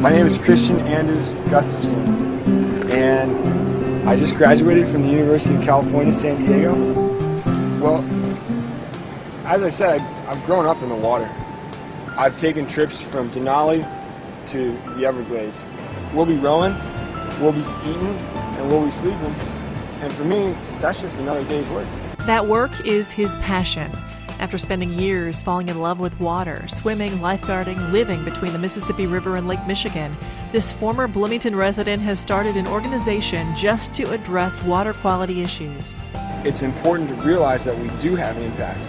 My name is Kristian Gustavson, and I just graduated from the University of California, San Diego. Well, as I said, I've grown up in the water. I've taken trips from Denali to the Everglades. We'll be rowing, we'll be eating, and we'll be sleeping. And for me, that's just another day's work. That work is his passion. After spending years falling in love with water, swimming, lifeguarding, living between the Mississippi River and Lake Michigan, this former Bloomington resident has started an organization just to address water quality issues. It's important to realize that we do have an impact,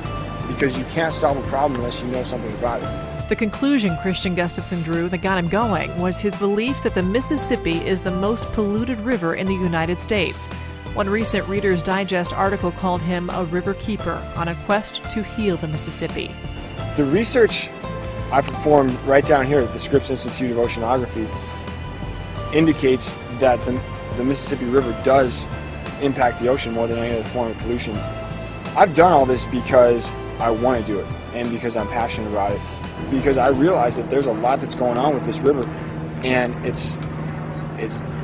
because you can't solve a problem unless you know something about it. The conclusion Kristian Gustavson drew that got him going was his belief that the Mississippi is the most polluted river in the United States. One recent Reader's Digest article called him a river keeper on a quest to heal the Mississippi. The research I performed right down here at the Scripps Institute of Oceanography indicates that the Mississippi River does impact the ocean more than any other form of pollution. I've done all this because I want to do it and because I'm passionate about it, because I realize that there's a lot that's going on with this river and it's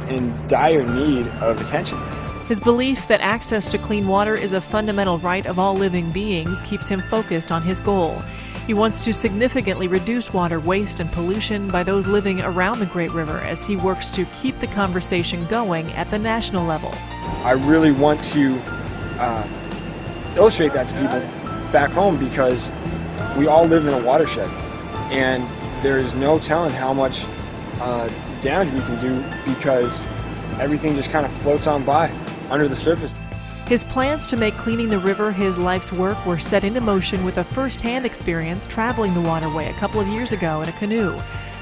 in dire need of attention. His belief that access to clean water is a fundamental right of all living beings keeps him focused on his goal. He wants to significantly reduce water waste and pollution by those living around the Great River as he works to keep the conversation going at the national level. I really want to illustrate that to people back home, because we all live in a watershed and there is no telling how much damage we can do, because everything just kind of floats on by under the surface. His plans to make cleaning the river his life's work were set into motion with a first-hand experience traveling the waterway a couple of years ago in a canoe,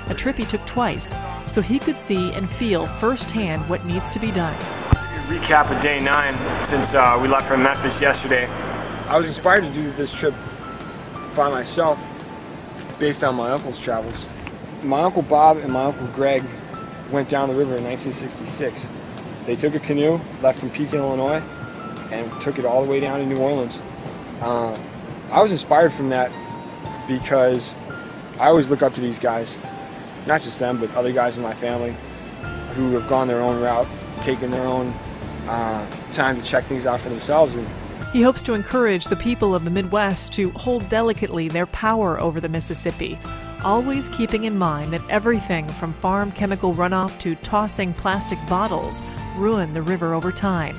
a trip he took twice, so he could see and feel firsthand what needs to be done. Recap of day 9 since we left from Memphis yesterday. I was inspired to do this trip by myself based on my uncle's travels. My Uncle Bob and my Uncle Greg went down the river in 1966. They took a canoe, left from Pekin, Illinois, and took it all the way down to New Orleans. I was inspired from that because I always look up to these guys, not just them, but other guys in my family who have gone their own route, taken their own time to check things out for themselves. And he hopes to encourage the people of the Midwest to hold delicately their power over the Mississippi, always keeping in mind that everything from farm chemical runoff to tossing plastic bottles ruin the river over time,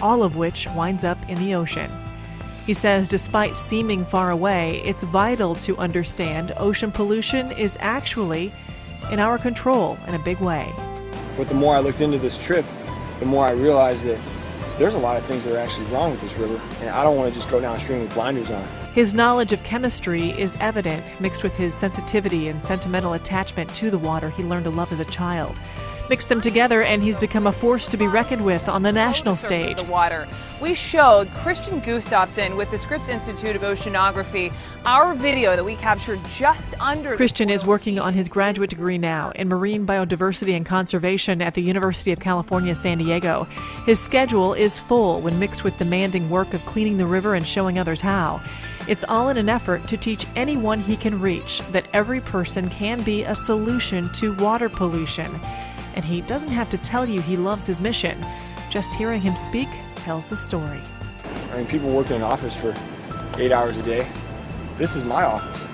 all of which winds up in the ocean. He says despite seeming far away, it's vital to understand ocean pollution is actually in our control in a big way. But the more I looked into this trip, the more I realized that there's a lot of things that are actually wrong with this river, and I don't want to just go downstream with blinders on. His knowledge of chemistry is evident, mixed with his sensitivity and sentimental attachment to the water he learned to love as a child. Mix them together and he's become a force to be reckoned with on the national stage. The water. We showed Kristian Gustavson with the Scripps Institute of Oceanography our video that we captured just under. Kristian is working on his graduate degree now in marine biodiversity and conservation at the University of California, San Diego. His schedule is full when mixed with demanding work of cleaning the river and showing others how. It's all in an effort to teach anyone he can reach that every person can be a solution to water pollution. And he doesn't have to tell you he loves his mission. Just hearing him speak tells the story. I mean, people work in an office for 8 hours a day. This is my office.